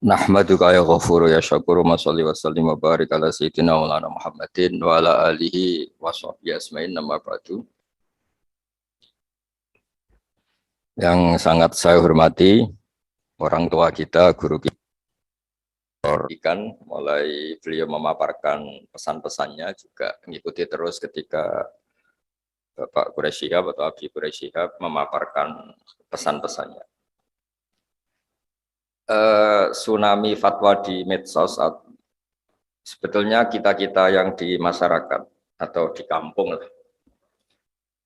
Nahmaduka ya ghafuru ya syakuru ma sholli wa sallim wa barik ala sayyidina maulana Muhammadin wa ala alihi wa sahbihi asma'in nama ba'du. Yang sangat saya hormati orang tua kita, guru kita ikan mulai beliau memaparkan pesan-pesannya juga mengikuti terus ketika Bapak Quraisy Shihab atau Abi Quraisy Shihab memaparkan pesan-pesannya. Tsunami fatwa di medsos sebetulnya kita-kita yang di masyarakat atau di kampung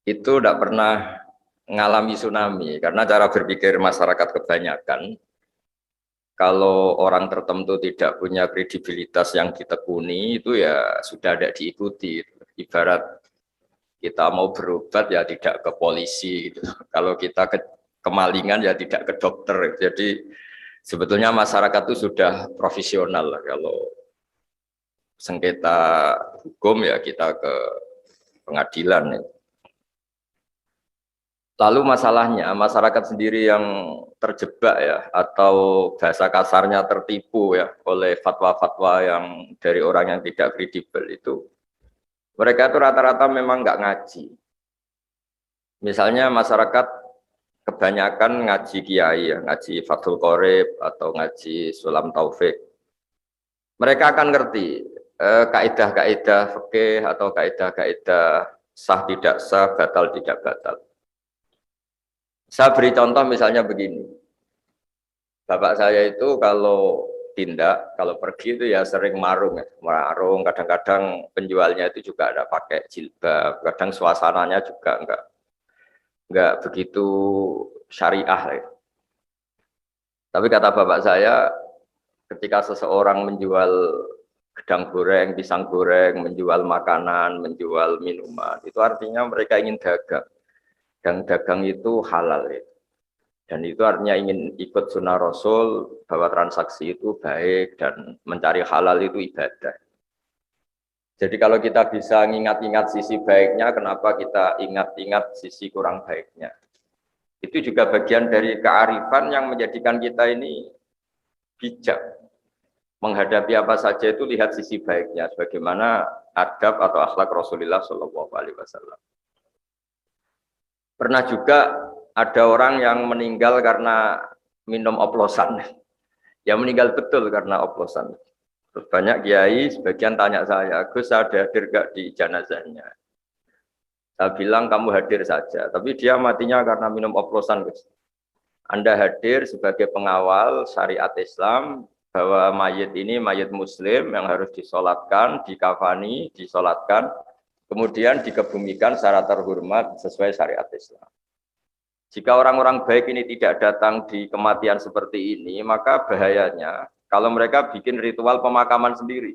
itu tidak pernah mengalami tsunami karena cara berpikir masyarakat kebanyakan kalau orang tertentu tidak punya kredibilitas yang ditekuni itu ya sudah tidak diikuti. Ibarat kita mau berobat ya tidak ke polisi gitu. Kalau kita kemalingan ya tidak ke dokter. Jadi sebetulnya masyarakat itu sudah profesional lah. Kalau sengketa hukum ya kita ke pengadilan. Lalu masalahnya masyarakat sendiri yang terjebak ya atau bahasa kasarnya tertipu ya oleh fatwa-fatwa yang dari orang yang tidak kredibel itu. Mereka itu rata-rata memang nggak ngaji. Misalnya masyarakat kebanyakan ngaji kiai ya, ngaji Fathul Qorib atau ngaji Sulam Taufik. Mereka akan ngerti kaidah-kaidah fikih atau kaidah-kaidah sah tidak sah, batal tidak batal. Saya beri contoh misalnya begini. Bapak saya itu kalau tindak, kalau pergi itu ya sering marung ya. Marung, kadang-kadang penjualnya itu juga ada pakai jilbab, kadang suasananya juga enggak begitu syariah ya. Tapi kata bapak saya, ketika seseorang menjual gedang goreng, pisang goreng, menjual makanan, menjual minuman, itu artinya mereka ingin dagang. Dan dagang itu halal ya. Dan itu artinya ingin ikut sunnah Rasul bahwa transaksi itu baik dan mencari halal itu ibadah. Jadi kalau kita bisa ingat-ingat sisi baiknya, kenapa kita ingat-ingat sisi kurang baiknya? Itu juga bagian dari kearifan yang menjadikan kita ini bijak. Menghadapi apa saja itu lihat sisi baiknya, sebagaimana adab atau akhlak Rasulullah SAW. Pernah juga ada orang yang meninggal karena minum oplosan. Ya meninggal betul karena oplosan. Terus banyak kiai, sebagian tanya saya, Gus ada hadir gak di jenazahnya? Saya bilang kamu hadir saja, tapi dia matinya karena minum oplosan, Gus. Anda hadir sebagai pengawal syariat Islam bahwa mayit ini mayit Muslim yang harus disolatkan, dikafani, disolatkan, kemudian dikebumikan secara terhormat sesuai syariat Islam. Jika orang-orang baik ini tidak datang di kematian seperti ini, maka bahayanya kalau mereka bikin ritual pemakaman sendiri.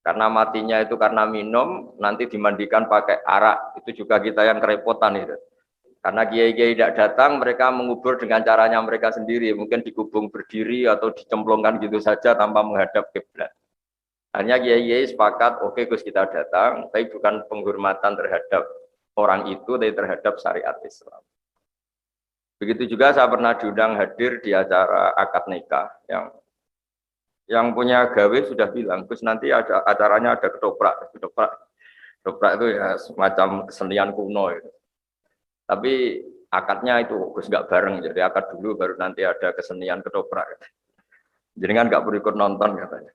Karena matinya itu karena minum, nanti dimandikan pakai arak, itu juga kita yang kerepotan itu. Karena kiai-kiai tidak datang, mereka mengubur dengan caranya mereka sendiri, mungkin dikubung berdiri atau dicemplungkan gitu saja tanpa menghadap kiblat. Hanya kiai-kiai sepakat, oke Gus kita datang, tapi bukan penghormatan terhadap orang itu, tapi terhadap syariat Islam. Begitu juga saya pernah diundang hadir di acara akad nikah yang punya gawe sudah bilang, Gus nanti ada acaranya ada ketoprak itu ya semacam kesenian kuno itu. Tapi akadnya itu Gus nggak bareng, jadi akad dulu baru nanti ada kesenian ketoprak. Jadi kan nggak perlu ikut nonton katanya.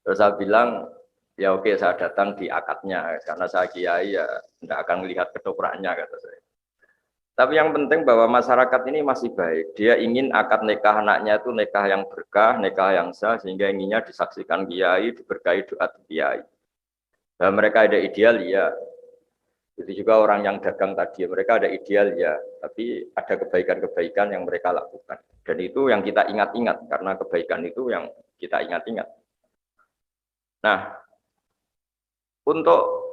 Terus saya bilang ya oke saya datang di akadnya karena saya kiai ya tidak akan melihat ketopraknya kata saya. Tapi yang penting bahwa masyarakat ini masih baik. Dia ingin akad nikah anaknya itu nikah yang berkah, nikah yang sah, sehingga inginnya disaksikan kiai, diberkahi doa kiai. Dan mereka ada ideal ya. Itu juga orang yang dagang tadi, mereka ada ideal ya. Tapi ada kebaikan-kebaikan yang mereka lakukan. Dan itu yang kita ingat-ingat, karena kebaikan itu yang kita ingat-ingat. Nah, untuk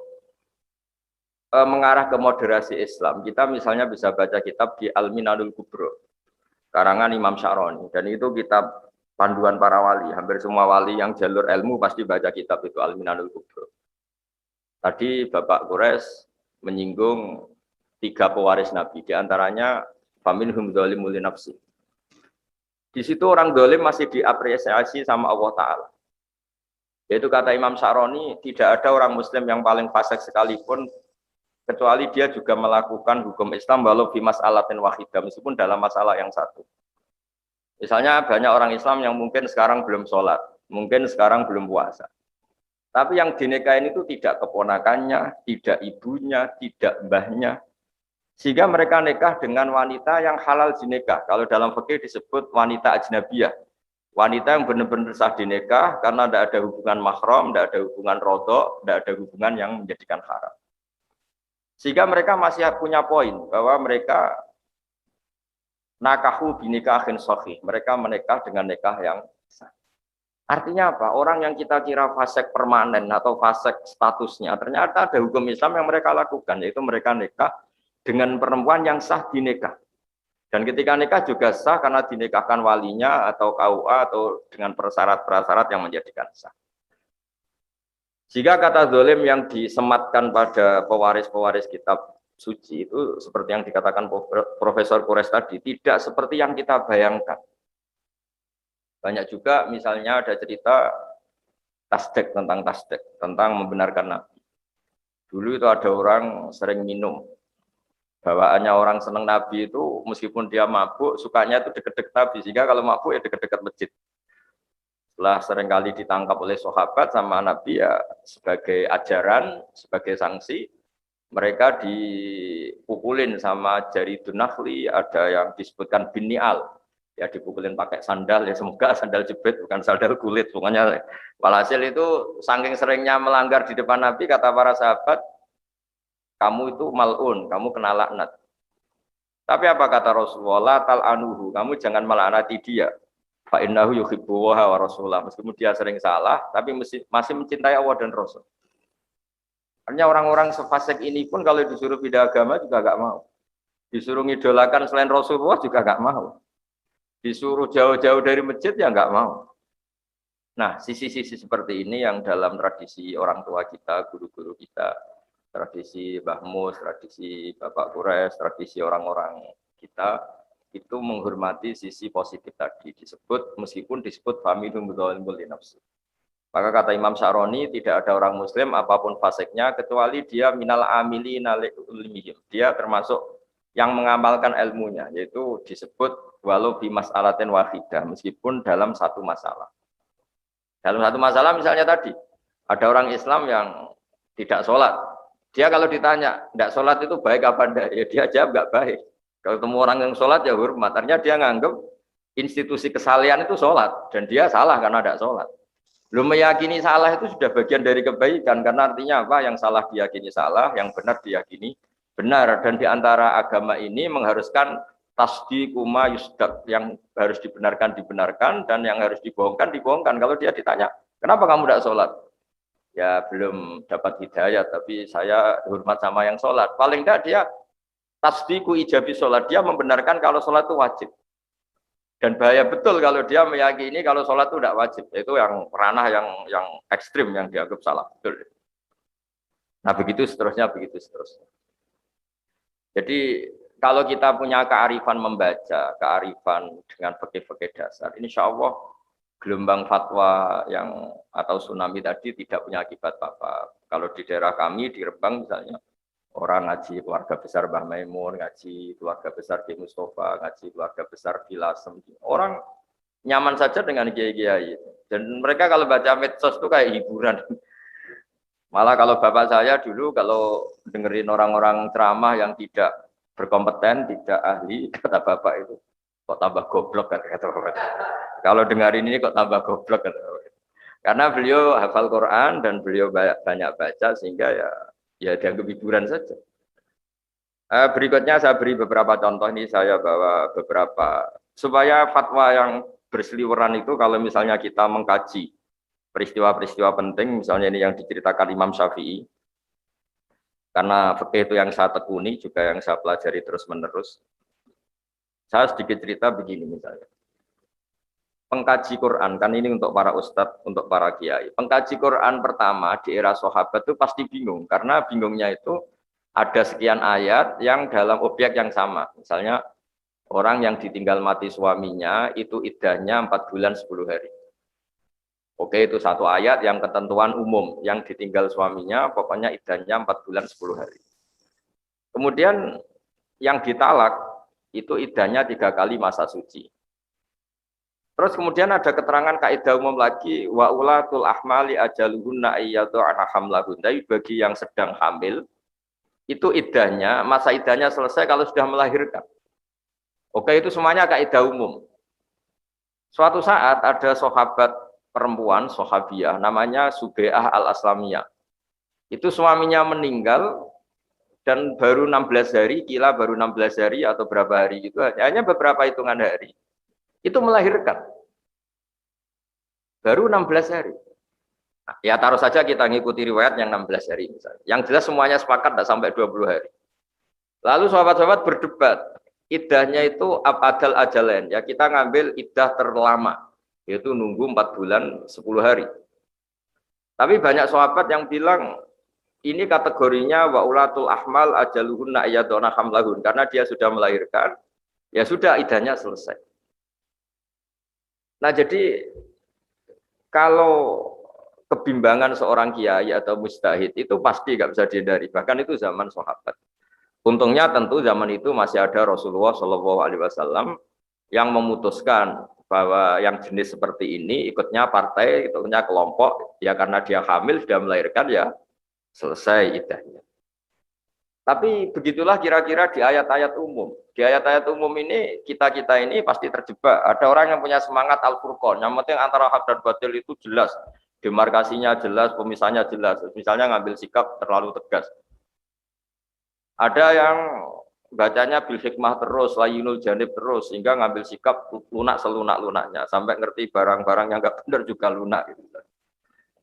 mengarah ke moderasi Islam, kita misalnya bisa baca kitab di Al-Minanul Kubro, karangan Imam Sya'roni, dan itu kitab panduan para wali. Hampir semua wali yang jalur ilmu pasti baca kitab itu Al-Minanul Kubro. Tadi Bapak Quraisy menyinggung 3 pewaris Nabi, diantaranya faminhum dzalimul li nafsi. Di situ orang dolim masih diapresiasi sama Allah Ta'ala. Yaitu kata Imam Syaroni, tidak ada orang muslim yang paling fasik sekalipun, kecuali dia juga melakukan hukum Islam walau fi mas'alatin wahidah, meskipun dalam masalah yang satu. Misalnya banyak orang Islam yang mungkin sekarang belum sholat, mungkin sekarang belum puasa. Tapi yang dinikahin itu tidak keponakannya, tidak ibunya, tidak mbahnya. Sehingga mereka nikah dengan wanita yang halal dinikah. Kalau dalam fikih disebut wanita ajnabiyah. Wanita yang benar-benar sah dinikah karena tidak ada hubungan mahram, tidak ada hubungan rodok, tidak ada hubungan yang menjadikan haram. Sehingga mereka masih punya poin bahwa mereka nakahu binikahin sahih. Mereka menikah dengan nikah yang sah. Artinya apa? Orang yang kita kira fasik permanen atau fasik statusnya, ternyata ada hukum Islam yang mereka lakukan, yaitu mereka nikah dengan perempuan yang sah dinikah. Dan ketika nikah juga sah karena dinikahkan walinya atau KUA atau dengan persyarat-persyarat yang menjadikan sah. Jika kata zalim yang disematkan pada pewaris-pewaris kitab suci itu seperti yang dikatakan Profesor Kures tadi, tidak seperti yang kita bayangkan. Banyak juga misalnya ada cerita tasdek, tentang membenarkan Nabi. Dulu itu ada orang sering minum. Bawaannya orang senang Nabi itu meskipun dia mabuk, sukanya itu deket-deket Nabi. Sehingga kalau mabuk ya deket-deket masjid. Setelah seringkali ditangkap oleh sahabat sama Nabi ya sebagai ajaran, sebagai sanksi, mereka dipukulin sama jari dunahli, ada yang disebutkan binial. Ya dipukulin pakai sandal, ya semoga sandal jepit bukan sandal kulit. Pokoknya walhasil itu saking seringnya melanggar di depan Nabi, kata para sahabat, kamu itu mal'un, kamu kena laknat. Tapi apa kata Rasulullah, tal'anuhu, kamu jangan melaknati dia. Fa innahu yuhibbu wa rasulah. Meskipun dia sering salah, tapi masih mencintai Allah dan Rasul. Artinya orang-orang sefasik ini pun kalau disuruh pindah agama juga gak mau. Disuruh ngidolakan selain Rasulullah juga gak mau. Disuruh jauh-jauh dari masjid ya nggak mau. Nah, sisi-sisi seperti ini yang dalam tradisi orang tua kita, guru-guru kita, tradisi Mbah Mus, tradisi Bapak Kures, tradisi orang-orang kita, itu menghormati sisi positif tadi disebut, meskipun disebut familun mudzalimul nafsi. Maka kata Imam Syaroni, tidak ada orang muslim apapun fasiknya kecuali dia minal amilina li'ilmihim. Dia termasuk yang mengamalkan ilmunya, yaitu disebut walau bi mas'alatin wahidah, meskipun dalam satu masalah. Dalam satu masalah misalnya tadi, ada orang Islam yang tidak sholat. Dia kalau ditanya, tidak sholat itu baik apa enggak? Ya dia jawab enggak baik. Kalau ketemu orang yang sholat ya hormat. Artinya dia nganggep institusi kesalian itu sholat. Dan dia salah karena tidak sholat. Belum meyakini salah itu sudah bagian dari kebaikan. Karena artinya apa? Yang salah diyakini salah, yang benar diyakini benar. Dan di antara agama ini mengharuskan tasdiqu ma yusdaq, yang harus dibenarkan dan yang harus dibohongkan. Kalau dia ditanya, kenapa kamu tidak sholat? Ya belum dapat hidayah, tapi saya hormat sama yang sholat. Paling tidak dia tasdiqu ijabi sholat, dia membenarkan kalau sholat itu wajib. Dan bahaya betul kalau dia meyakini kalau sholat itu tidak wajib. Itu yang ranah yang ekstrim yang dianggap salah. Betul. Nah begitu seterusnya. Jadi kalau kita punya kearifan membaca, kearifan dengan fikih-fikih dasar, insya Allah gelombang fatwa yang atau tsunami tadi tidak punya akibat apa-apa. Kalau di daerah kami di Rembang misalnya, orang ngaji keluarga besar Mbah Maimun, ngaji keluarga besar Ki Mustafa, ngaji keluarga besar Filasem, orang nyaman saja dengan kiai-kiai. Dan mereka kalau baca medsos itu kayak hiburan. Malah kalau bapak saya dulu kalau dengerin orang-orang ceramah yang tidak berkompeten, tidak ahli, kata bapak itu kok tambah goblok kata bapak. Kalau dengarin ini kok tambah goblok kata bapak. Karena beliau hafal Quran dan beliau banyak baca sehingga ya dianggap hiburan saja. Berikutnya saya beri beberapa contoh, ini saya bawa beberapa supaya fatwa yang berseliweran itu kalau misalnya kita mengkaji peristiwa-peristiwa penting, misalnya ini yang diceritakan Imam Syafi'i. Karena fikih itu yang saya tekuni, juga yang saya pelajari terus-menerus. Saya sedikit cerita begini misalnya. Pengkaji Quran, kan ini untuk para ustadz, untuk para kiai. Pengkaji Quran pertama di era sahabat itu pasti bingung. Karena bingungnya itu ada sekian ayat yang dalam objek yang sama. Misalnya, Orang yang ditinggal mati suaminya itu iddahnya 4 bulan 10 hari. Oke, itu satu ayat yang ketentuan umum. Yang ditinggal suaminya pokoknya iddahnya 4 bulan 10 hari. Kemudian yang ditalak itu iddahnya 3 kali masa suci. Terus kemudian ada keterangan kaidah umum lagi, wa ulatul ahmali ajaluhunna ayyatu'ana hamlahun. Tapi bagi yang sedang hamil, itu iddahnya, masa iddahnya selesai kalau sudah melahirkan. Oke, itu semuanya kaidah umum. Suatu saat ada sahabat perempuan, sahabiah, namanya Sube'ah al-Aslamiyah. Itu suaminya meninggal, dan baru 16 hari, kila baru 16 hari atau berapa hari gitu, hanya beberapa hitungan hari. Itu melahirkan. Baru 16 hari. Nah, ya taruh saja kita ngikuti riwayat yang 16 hari misalnya. Yang jelas semuanya sepakat tidak sampai 20 hari. Lalu sahabat-sahabat berdebat. Iddahnya itu abadal ajalain. Ya kita ngambil iddah terlama. Yaitu nunggu 4 bulan 10 hari. Tapi banyak sahabat yang bilang ini kategorinya wa ulatul ahmal ajaluhunna ayyaduna hamlahun. Karena dia sudah melahirkan. Ya sudah iddahnya selesai. Nah jadi kalau kebimbangan seorang kiai atau mujtahid itu pasti nggak bisa dihindari. Bahkan itu zaman sahabat. Untungnya tentu zaman itu masih ada Rasulullah Shallallahu Alaihi Wasallam yang memutuskan bahwa yang jenis seperti ini ikutnya partai, ikutnya kelompok, ya karena dia hamil sudah melahirkan ya selesai iddahnya. Tapi begitulah kira-kira di ayat-ayat umum. Di ayat-ayat umum ini kita-kita ini pasti terjebak. Ada orang yang punya semangat Al-Furqan. Yang penting antara hak dan batil itu jelas. Demarkasinya jelas, pemisahnya jelas. Misalnya ngambil sikap terlalu tegas. Ada yang bacanya bil hikmah terus, layinul janib terus, sehingga ngambil sikap lunak selunak-lunaknya. Sampai ngerti barang-barang yang nggak benar juga lunak.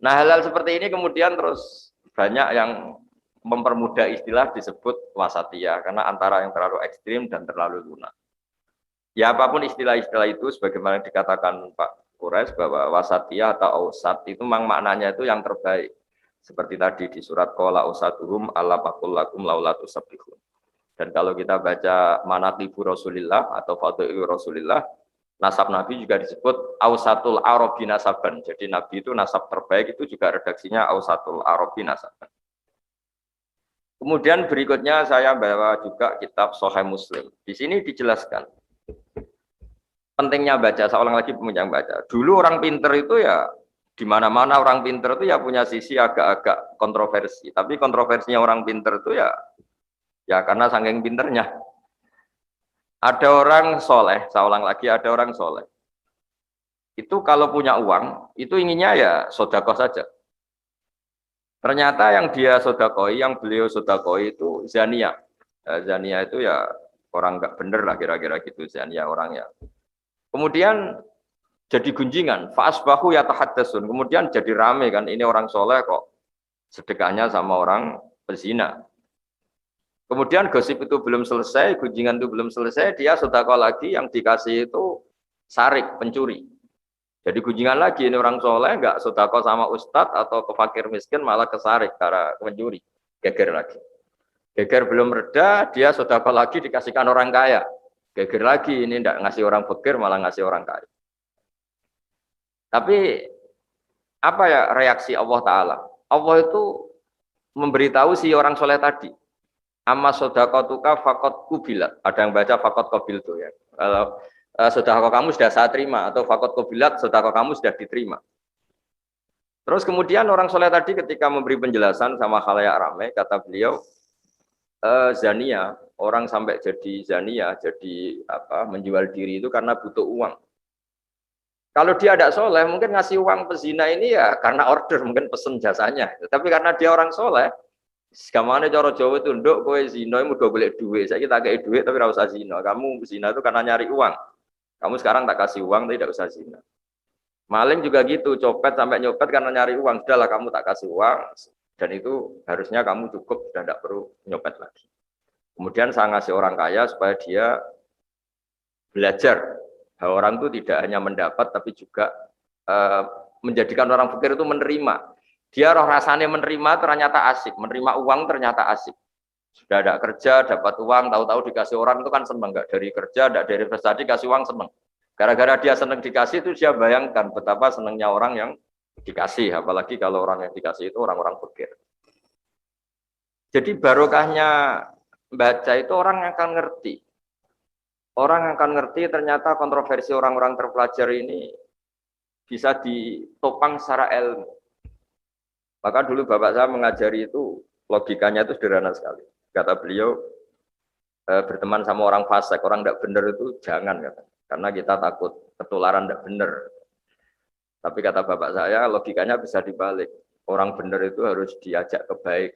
Nah hal-hal seperti ini kemudian terus banyak yang mempermudah istilah disebut wasatiyah karena antara yang terlalu ekstrim dan terlalu lunak. Ya apapun istilah-istilah itu sebagaimana dikatakan Pak Quraisy bahwa wasatiyah atau ausat itu memang maknanya itu yang terbaik. Seperti tadi di surat qala usatuhum alla faqul lakum laula tusabbihun. Dan kalau kita baca manaqibu Rasulillah atau fadhailu Rasulillah, nasab Nabi juga disebut ausatul arabi nasaban. Jadi Nabi itu nasab terbaik itu juga redaksinya ausatul arabi nasaban. Kemudian berikutnya saya bawa juga kitab Sahih Muslim. Di sini dijelaskan pentingnya baca. Saya ulang lagi penting baca. Dulu orang pinter itu ya di mana-mana orang pinter itu ya punya sisi agak-agak kontroversi. Tapi kontroversinya orang pinter itu ya karena saking pinternya. Ada orang soleh, saya ulang lagi ada orang soleh. Itu kalau punya uang itu inginnya ya sedekah saja. Ternyata yang dia sodakoi, yang beliau sodakoi itu zania. Zania itu ya orang nggak bener lah kira-kira gitu zania orangnya. Kemudian jadi gunjingan, faasbahu ya tahaddasun. Kemudian jadi rame kan ini orang soleh kok sedekahnya sama orang pezina. Kemudian gosip itu belum selesai, gunjingan itu belum selesai, dia sodako lagi yang dikasih itu sarik pencuri. Jadi gunjingan lagi ini orang soleh nggak sodako sama ustadz atau ke fakir miskin malah kesarik karena mencuri, geger lagi. Geger belum reda, dia sodako lagi dikasihkan orang kaya. Geger lagi ini nggak ngasih orang fakir malah ngasih orang kaya. Tapi apa ya reaksi Allah Taala? Allah itu memberitahu si orang soleh tadi. Amma sodakotuka fakot kubilat. Ada yang baca fakot kobil tuh ya. Kalau sedekah kamu sudah saya terima atau fakot kobilat sedekah kamu sudah diterima. Terus kemudian orang soleh tadi ketika memberi penjelasan sama khalayak ramai kata beliau zania orang sampai jadi zania jadi apa menjual diri itu karena butuh uang. Kalau dia tidak soleh mungkin ngasih uang pezina ini ya karena order mungkin pesen jasanya. Tapi karena dia orang soleh, segamane cara Jawa itu nduk kowe zina muga golek duit. Saiki tak kei duit tapi ora usah zina. Kamu zina itu karena nyari uang. Kamu sekarang tak kasih uang tapi tidak usah zina. Maling juga gitu, copet sampai nyopet karena nyari uang. Sudahlah kamu tak kasih uang dan itu harusnya kamu cukup sudah tidak perlu nyopet lagi. Kemudian saya ngasih orang kaya supaya dia belajar bahwa orang itu tidak hanya mendapat tapi juga menjadikan orang fakir itu menerima. Dia roh rasanya menerima ternyata asik, menerima uang ternyata asik. Sudah ada kerja, dapat uang, tahu-tahu dikasih orang itu kan seneng, nggak dari kerja, nggak dari investasi, kasih uang seneng. Gara-gara dia seneng dikasih itu dia bayangkan betapa senengnya orang yang dikasih, apalagi kalau orang yang dikasih itu orang-orang fakir. Jadi barokahnya baca itu orang yang akan ngerti. Orang yang akan ngerti ternyata kontroversi orang-orang terpelajar ini bisa ditopang secara ilmu. Maka dulu bapak saya mengajari itu logikanya itu sederhana sekali. Kata beliau, berteman sama orang fasik, orang tidak benar itu jangan, kata. Karena kita takut ketularan tidak benar. Tapi kata bapak saya, logikanya bisa dibalik. Orang benar itu harus diajak ke baik.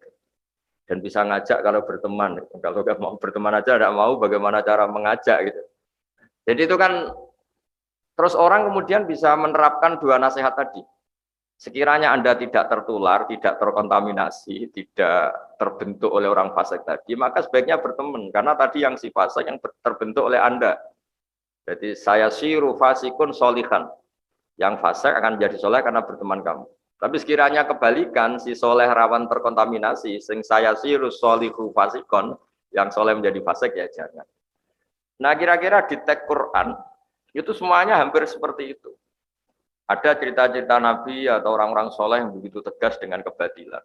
Dan bisa ngajak kalau berteman. Kalau nggak mau berteman aja, tidak mau, bagaimana cara mengajak gitu. Jadi itu kan, terus orang kemudian bisa menerapkan dua nasihat tadi. Sekiranya Anda tidak tertular, tidak terkontaminasi, tidak terbentuk oleh orang fasik tadi, maka sebaiknya berteman. Karena tadi yang si fasik yang terbentuk oleh Anda. Jadi saya siru fasikun solihan. Yang fasik akan menjadi soleh karena berteman kamu. Tapi sekiranya kebalikan, si soleh rawan terkontaminasi, sing saya siru solihu fasikon, yang soleh menjadi fasik ya jangan. Nah kira-kira di teks Quran, itu semuanya hampir seperti itu. Ada cerita-cerita Nabi atau orang-orang soleh yang begitu tegas dengan kebatilan.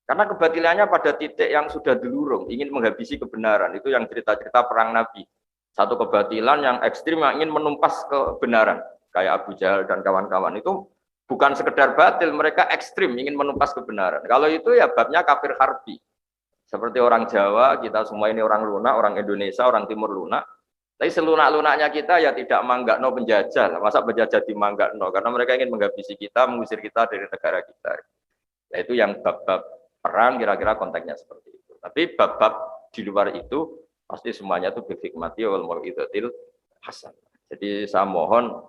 Karena kebatilannya pada titik yang sudah dilurung, ingin menghabisi kebenaran. Itu yang cerita-cerita perang Nabi. Satu kebatilan yang ekstrim yang ingin menumpas kebenaran. Kayak Abu Jahal dan kawan-kawan. Itu bukan sekedar batil, mereka ekstrim ingin menumpas kebenaran. Kalau itu ya babnya kafir harbi. Seperti orang Jawa, kita semua ini orang lunak, orang Indonesia, orang Timur lunak. Tapi selunak-lunaknya kita ya tidak manggakno penjajah. Masa penjajah di manggakno? Karena mereka ingin menghabisi kita, mengusir kita dari negara kita. Yaitu yang bab-bab perang kira-kira konteksnya seperti itu. Tapi bab-bab di luar itu pasti semuanya itu bihikmati wal mau'izatil hasan. Jadi saya mohon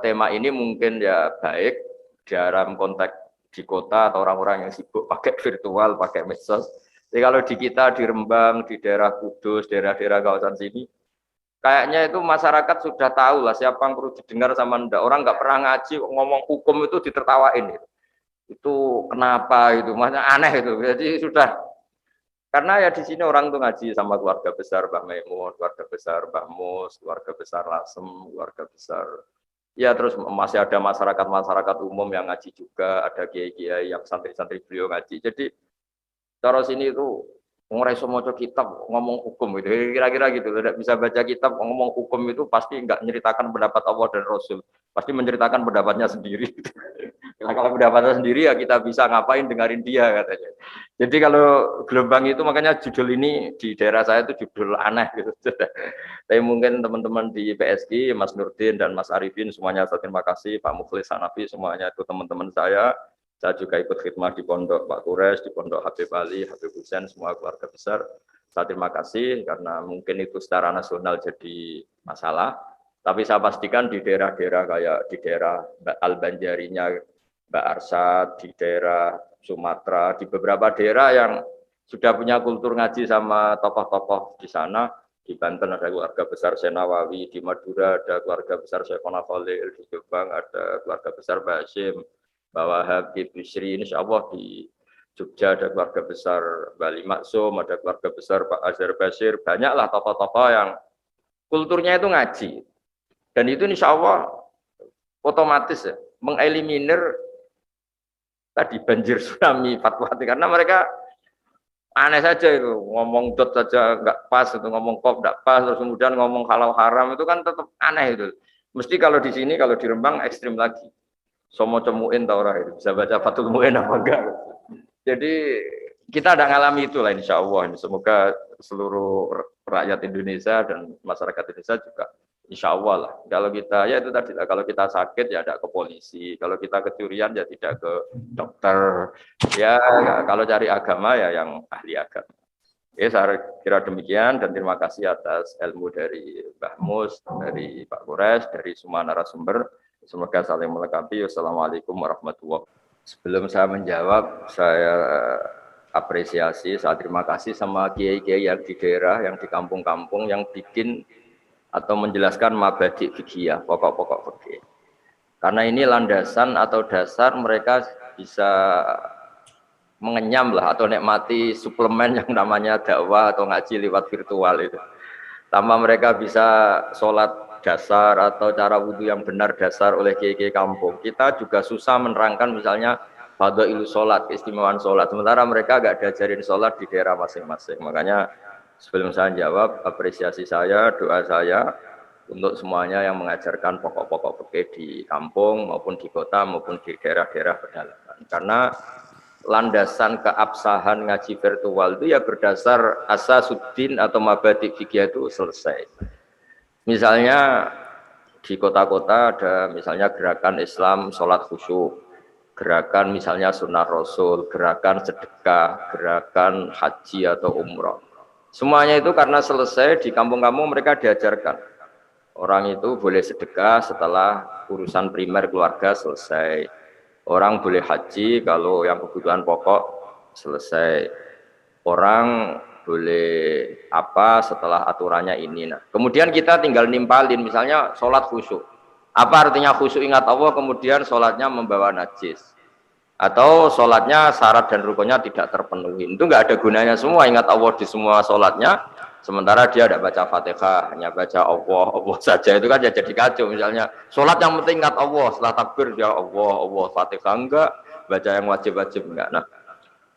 tema ini mungkin ya baik dalam konteks di kota atau orang-orang yang sibuk pakai virtual, pakai medsos. Jadi kalau di kita, di Rembang, di daerah Kudus, daerah-daerah kawasan sini, kayaknya itu masyarakat sudah tahu lah siapa yang perlu didengar sama ndak. Orang nggak pernah ngaji, ngomong hukum itu ditertawain. Itu kenapa itu, maksudnya aneh itu. Jadi sudah, karena ya di sini orang tuh ngaji sama keluarga besar Mbah Maimun, keluarga besar Mbah Mus, keluarga besar Lasem, keluarga besar. Ya terus masih ada masyarakat-masyarakat umum yang ngaji juga, ada kiai-kiai yang santri-santri beliau ngaji. Jadi cara sini itu ngurai semua kitab ngomong hukum itu kira-kira gitu. Tidak bisa baca kitab ngomong hukum itu pasti enggak menceritakan pendapat Allah dan Rasul, pasti menceritakan pendapatnya sendiri. Nah, kalau pendapatnya sendiri ya kita bisa ngapain dengerin dia katanya. Jadi kalau gelombang itu makanya judul ini di daerah saya itu judul aneh gitu. Tapi mungkin teman-teman di PSG, Mas Nurdin dan Mas Arifin semuanya saya terima kasih, Pak Mukhlis Hanafi semuanya itu teman-teman saya. Saya juga ikut khidmah di pondok Pak Kures, di pondok Habib Ali, Habib Husain, semua keluarga besar. Saya terima kasih karena mungkin itu secara nasional jadi masalah. Tapi saya pastikan di daerah-daerah kayak di daerah Al-Banjarinya Mbak Arsad, di daerah Sumatera, di beberapa daerah yang sudah punya kultur ngaji sama tokoh-tokoh di sana. Di Banten ada keluarga besar Senawawi, di Madura ada keluarga besar Syekhona Khalil, di Jombang ada keluarga besar Basim, bahwa Habib Bisri, insya Allah di Jogja ada keluarga besar Bali Maksum, ada keluarga besar Pak Azhar Basir, banyaklah tokoh-tokoh yang kulturnya itu ngaji. Dan itu insya Allah otomatis ya, mengeliminir tadi banjir tsunami fatwa karena mereka aneh saja itu ngomong dot saja nggak pas itu ngomong kop nggak pas terus kemudian ngomong halal haram itu kan tetap aneh itu. Mesti kalau di sini kalau di Rembang ekstrim lagi. Somo cemuin tau orang itu bisa baca Fathul Muin apa enggak. Jadi kita ada ngalami itu lah insya Allah. Semoga seluruh rakyat Indonesia dan masyarakat Indonesia juga insya Allah lah. Kalau kita ya itu tadi lah. Kalau kita sakit ya ada ke polisi. Kalau kita kecurian ya tidak ke dokter. Ya kalau cari agama ya yang ahli agama. Ya saya kira demikian dan terima kasih atas ilmu dari Mbah Mus, dari Pak Kures, dari semua narasumber. Semoga saling melengkapi. Wassalamualaikum warahmatullahi wabarakatuh. Sebelum saya menjawab, saya apresiasi, saya terima kasih sama kiai-kiai yang di daerah, yang di kampung-kampung, yang bikin atau menjelaskan mabadi fikih, pokok-pokok fikih. Karena ini landasan atau dasar mereka bisa mengenyam lah atau nikmati suplemen yang namanya dakwah atau ngaji lewat virtual itu. Tanpa mereka bisa sholat dasar atau cara wudhu yang benar dasar oleh kiai-kiai kampung, kita juga susah menerangkan misalnya fadhailu sholat, keistimewaan sholat. Sementara mereka agak diajarin sholat di daerah masing-masing. Makanya sebelum saya jawab, apresiasi saya, doa saya untuk semuanya yang mengajarkan pokok-pokok fikih di kampung maupun di kota maupun di daerah-daerah pedalaman. Karena landasan keabsahan ngaji virtual itu ya berdasar asasuddin atau mabadi fikih itu selesai. Misalnya di kota-kota ada misalnya gerakan Islam sholat khusyuk, gerakan misalnya sunnah rasul, gerakan sedekah, gerakan haji atau umroh. Semuanya itu karena selesai di kampung-kampung mereka diajarkan. Orang itu boleh sedekah setelah urusan primer keluarga selesai. Orang boleh haji kalau yang kebutuhan pokok selesai. Orang boleh apa setelah aturannya ini. Nah, kemudian kita tinggal nimpalin misalnya sholat khusyuk. Apa artinya khusyuk ingat Allah kemudian sholatnya membawa najis. Atau sholatnya syarat dan rukunnya tidak terpenuhi. Itu nggak ada gunanya semua ingat Allah di semua sholatnya. Sementara dia tidak baca Fatihah, hanya baca Allah saja, itu kan ya jadi kacau. Misalnya sholat yang penting ingat Allah, setelah takbir ya Allah, Fatihah enggak, baca yang wajib-wajib enggak. Nah,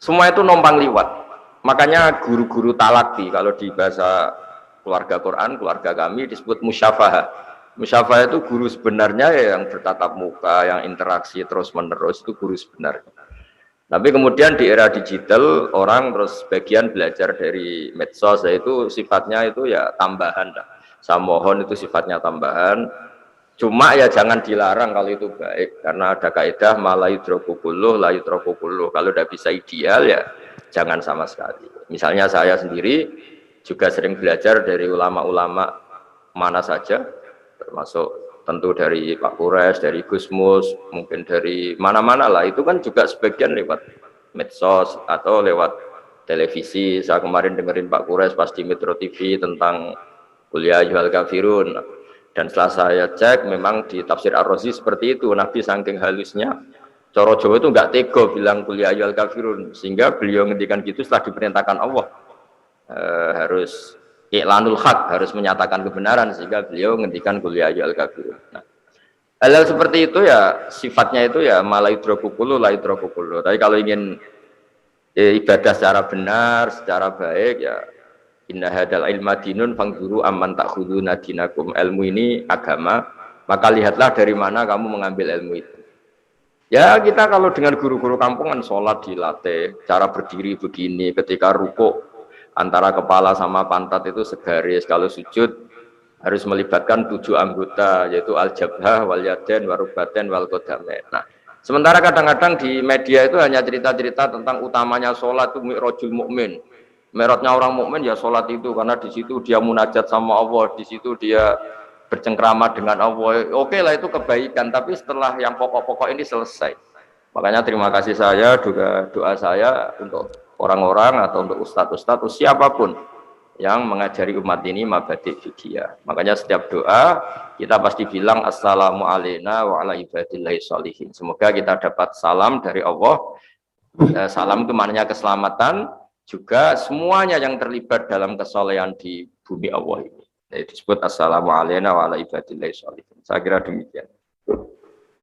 semua itu numpang liwat. Makanya guru-guru talaki kalau di bahasa keluarga Quran, keluarga kami disebut musyafahah. Musyafahah itu guru sebenarnya ya yang bertatap muka, yang interaksi terus-menerus itu guru sebenarnya. Tapi kemudian di era digital orang terus bagian belajar dari medsos, yaitu sifatnya itu ya tambahan. Saya mohon itu sifatnya tambahan. Cuma ya jangan dilarang kalau itu baik, karena ada kaidah malayudroku kulluh, layudroku kulluh. Kalau udah bisa ideal ya jangan sama sekali. Misalnya saya sendiri juga sering belajar dari ulama-ulama mana saja, termasuk tentu dari Pak Kures, dari Gus Mus, mungkin dari mana-mana lah. Itu kan juga sebagian lewat medsos atau lewat televisi. Saya kemarin dengerin Pak Kures pas di Metro TV tentang kuliah Yuhal Kafirun. Dan setelah saya cek, memang di tafsir Ar-Razi seperti itu. Nabi saking halusnya, Coro Jawa itu nggak tego bilang kuliah Yuhal Kafirun. Sehingga beliau ngendikan gitu setelah diperintahkan Allah. Harus iklanul haq, harus menyatakan kebenaran, sehingga beliau ngendikan kuliah al kafirun. Nah, hal-hal seperti itu ya sifatnya itu ya malaidrokukulu laidrokukulu. Tapi kalau ingin ibadah secara benar, secara baik ya inna hadal ilma dinun fangzuru amman ta'khuduna dinakum. Ilmu ini agama, maka lihatlah dari mana kamu mengambil ilmu itu. Ya kita kalau dengan guru-guru kampungan sholat dilatih, cara berdiri begini, ketika rukuk antara kepala sama pantat itu segaris, kalau sujud harus melibatkan 7 anggota, yaitu al-jabhah, wal yadain, warubaten, wal qadamain. Nah, sementara kadang-kadang di media itu hanya cerita-cerita tentang utamanya sholat itu mi'rajul mukmin. Mi'rajnya orang mukmin ya sholat itu, karena di situ dia munajat sama Allah, di situ dia bercengkrama dengan Allah. Oke lah itu kebaikan, tapi setelah yang pokok-pokok ini selesai. Makanya terima kasih saya, juga doa saya untuk orang-orang atau untuk ustadz-ustadz siapapun yang mengajari umat ini mabadi' fikih. Makanya setiap doa kita pasti bilang assalamu alayna wa ala ibadillahi sholihin. Semoga kita dapat salam dari Allah. Salam itu maknanya keselamatan, juga semuanya yang terlibat dalam kesolehan di bumi Allah ini. Jadi disebut assalamu alayna wa ala ibadillahi sholihin. Saya kira demikian.